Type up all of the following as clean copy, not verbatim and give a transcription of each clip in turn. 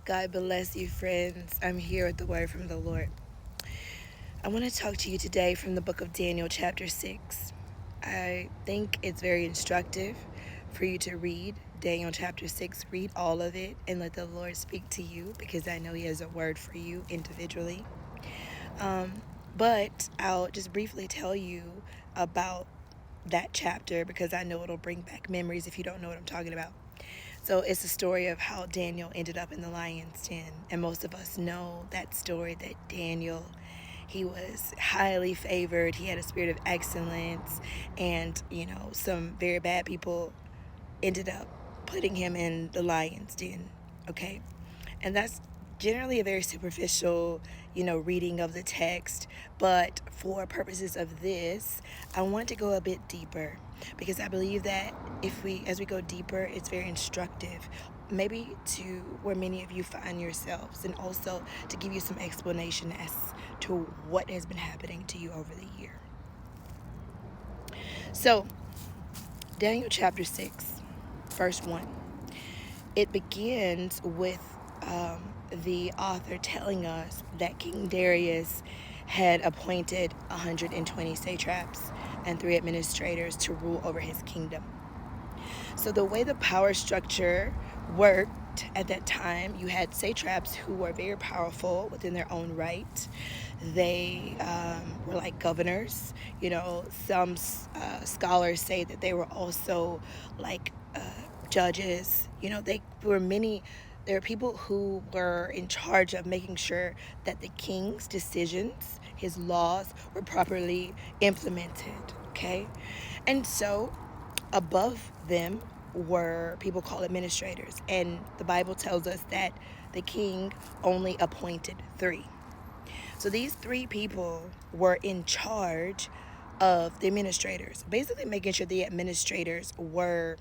God bless you, friends. I'm here with the word from the Lord. I want to talk to you today from the book of Daniel, chapter 6. I think it's very instructive for you to read Daniel chapter 6. Read all of it and let the Lord speak to you because I know He has a word for you individually. But I'll just briefly tell you about that chapter because I know it'll bring back memories if you don't know what I'm talking about. So it's a story of how Daniel ended up in the lion's den. And most of us know that story that Daniel, he was highly favored. He had a spirit of excellence. And, some very bad people ended up putting him in the lion's den. Okay? And that's generally a very superficial, reading of the text. But for purposes of this, I want to go a bit deeper because I believe that as we go deeper, it's very instructive. Maybe to where many of you find yourselves, and also to give you some explanation as to what has been happening to you over the year. So, Daniel chapter 6, verse 1. It begins with the author telling us that King Darius had appointed 120 satraps and 3 administrators to rule over his kingdom. So the way the power structure worked at that time, you had satraps who were very powerful within their own right. They were like governors. Some scholars say that they were also like judges. There were people who were in charge of making sure that the king's decisions, his laws, were properly implemented. Okay? And so above them were people called administrators. And the Bible tells us that the king only appointed 3. So these 3 people were in charge of the administrators, basically making sure the administrators were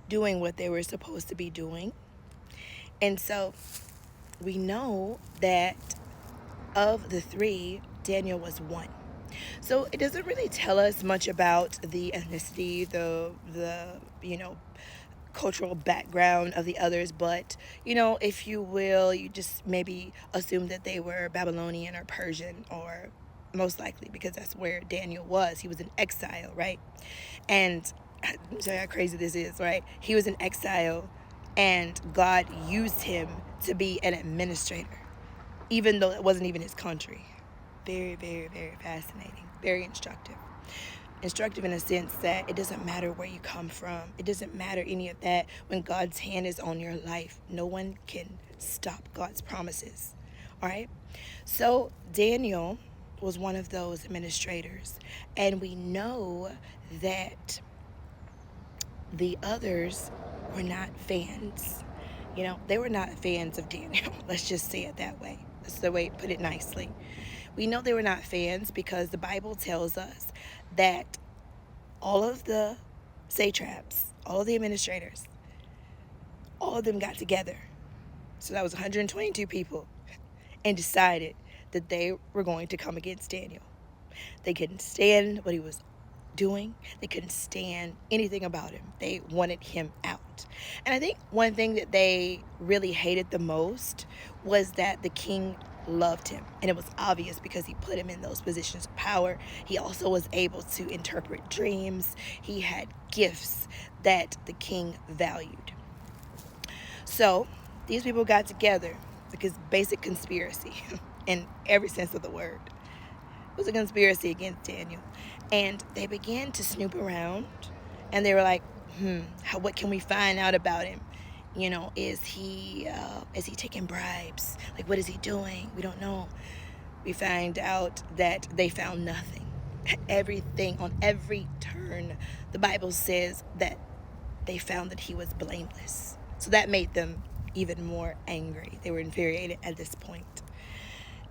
doing what they were supposed to be doing. And so we know that of the 3, Daniel was one. So it doesn't really tell us much about the ethnicity, the cultural background of the others, but if you will, you just maybe assume that they were Babylonian or Persian, or most likely because that's where Daniel was. He was in exile, right? And I'm sorry how crazy this is, right? He was in exile, and God used him to be an administrator, even though it wasn't even his country. Very, very, very fascinating. Very instructive. Instructive in a sense that it doesn't matter where you come from. It doesn't matter any of that. When God's hand is on your life, no one can stop God's promises. All right? So Daniel was one of those administrators. And we know that the others were not fans. They were not fans of Daniel. Let's just say it that way. That's the way to put it nicely. We know they were not fans because the Bible tells us that all of the satraps, all of the administrators, all of them got together. So that was 122 people, and decided that they were going to come against Daniel. They couldn't stand what he was doing. They couldn't stand anything about him. They wanted him out. And I think one thing that they really hated the most was that the king loved him. And it was obvious because he put him in those positions of power. He also was able to interpret dreams. He had gifts that the king valued. So these people got together because basic conspiracy in every sense of the word. It was a conspiracy against Daniel. And they began to snoop around, and they were like, what can we find out about him? Is he taking bribes? Like, what is he doing? We don't know. We find out that they found nothing. Everything, on every turn, the Bible says that they found that he was blameless. So that made them even more angry. They were infuriated at this point.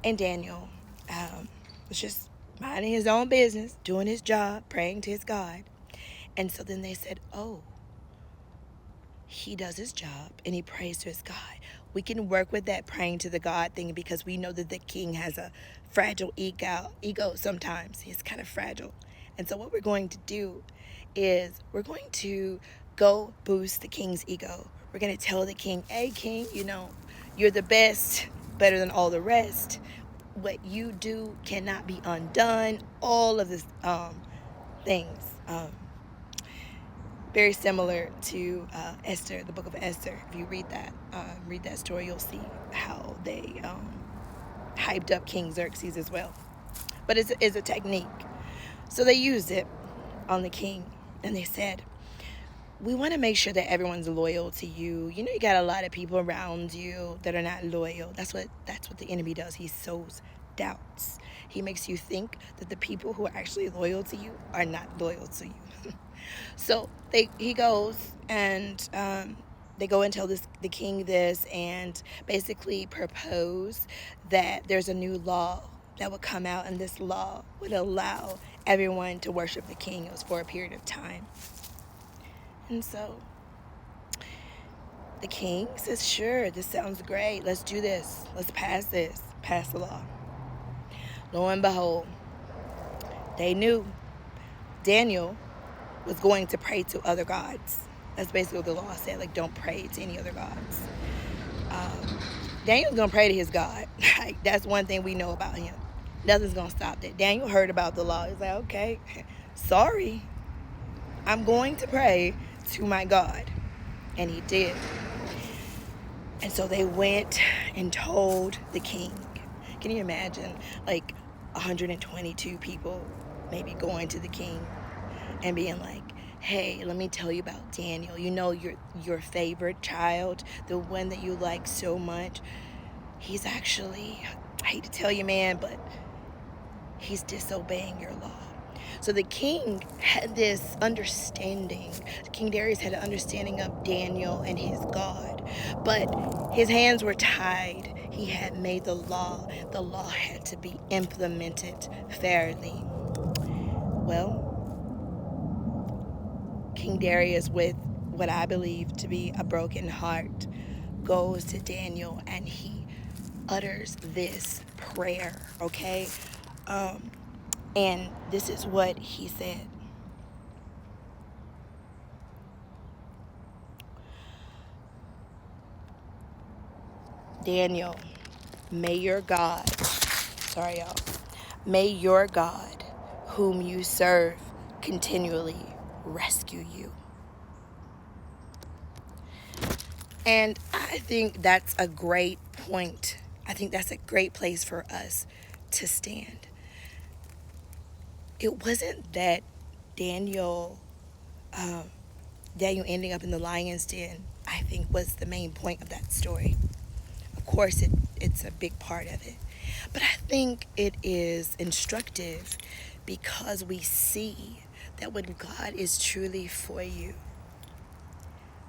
And Daniel was just minding his own business, doing his job, praying to his God. And so then they said, oh, he does his job and he prays to his God. We can work with that praying to the God thing because we know that the king has a fragile ego sometimes. He's kind of fragile. And so what we're going to do is we're going to go boost the king's ego. We're going to tell the king, hey, king, you're the best, better than all the rest. What you do cannot be undone. All of this things. Very similar to Esther, the book of Esther. If you read that story, you'll see how they hyped up King Xerxes as well. But it's a technique. So they used it on the king, and they said, we want to make sure that everyone's loyal to you. You got a lot of people around you that are not loyal. That's what the enemy does. He sows doubts. He makes you think that the people who are actually loyal to you are not loyal to you. So he goes and they go and tell the king this, and basically propose that there's a new law that would come out, and this law would allow everyone to worship the king. It was for a period of time. And so the king says, sure, this sounds great. Let's do this. Let's pass the law. Lo and behold, they knew Daniel was going to pray to other gods. That's basically what the law said. Like, don't pray to any other gods. Daniel's going to pray to his God. Like, that's one thing we know about him. Nothing's going to stop that. Daniel heard about the law. He's like, okay, sorry. I'm going to pray to my God. And he did. And so they went and told the king. Can you imagine, like, 122 people maybe going to the king and being like, hey, let me tell you about Daniel. Your favorite child, the one that you like so much. He's actually, I hate to tell you, man, but he's disobeying your law. So the king had this understanding. King Darius had an understanding of Daniel and his God. But his hands were tied. He had made the law. The law had to be implemented fairly. Well, King Darius, with what I believe to be a broken heart, goes to Daniel and he utters this prayer, okay? And this is what he said. Daniel, may your God, may your God, whom you serve, continually rescue you. And I think that's a great point. I think that's a great place for us to stand. It wasn't that Daniel ending up in the lion's den, I think, was the main point of that story. Of course, it's a big part of it. But I think it is instructive because we see that when God is truly for you,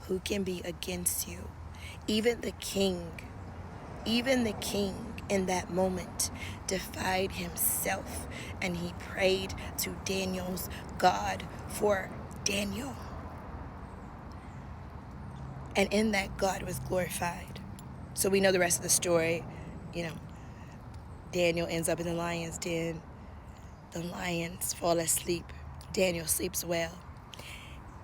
who can be against you? Even the king in that moment defied himself, and he prayed to Daniel's God for Daniel. And in that, God was glorified. So we know the rest of the story. Daniel ends up in the lion's den. The lions fall asleep. Daniel sleeps well.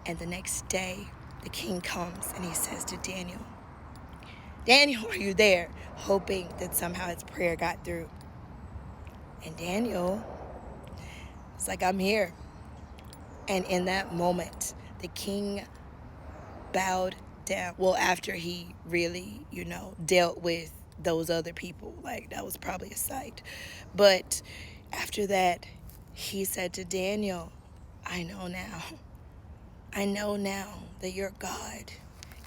And the next day, the king comes and he says to Daniel, Daniel, are you there? Hoping that somehow his prayer got through. And Daniel is like, I'm here. And in that moment, the king bowed down. Well, after he really, dealt with those other people, like, that was probably a sight. But after that, he said to Daniel, I know now that your God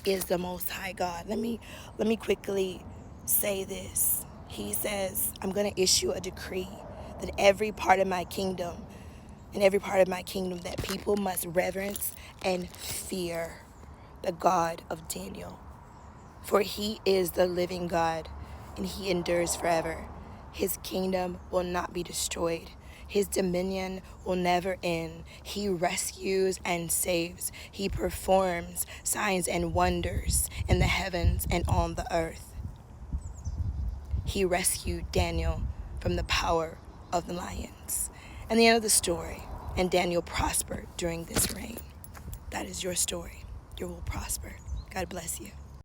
is the Most High God. Let me quickly say this. He says, I'm going to issue a decree that every part of my kingdom, that people must reverence and fear the God of Daniel. For he is the living God, and he endures forever. His kingdom will not be destroyed. His dominion will never end. He rescues and saves. He performs signs and wonders in the heavens and on the earth. He rescued Daniel from the power of the lions. And the end of the story. And Daniel prospered during this reign. That is your story. You will prosper. God bless you.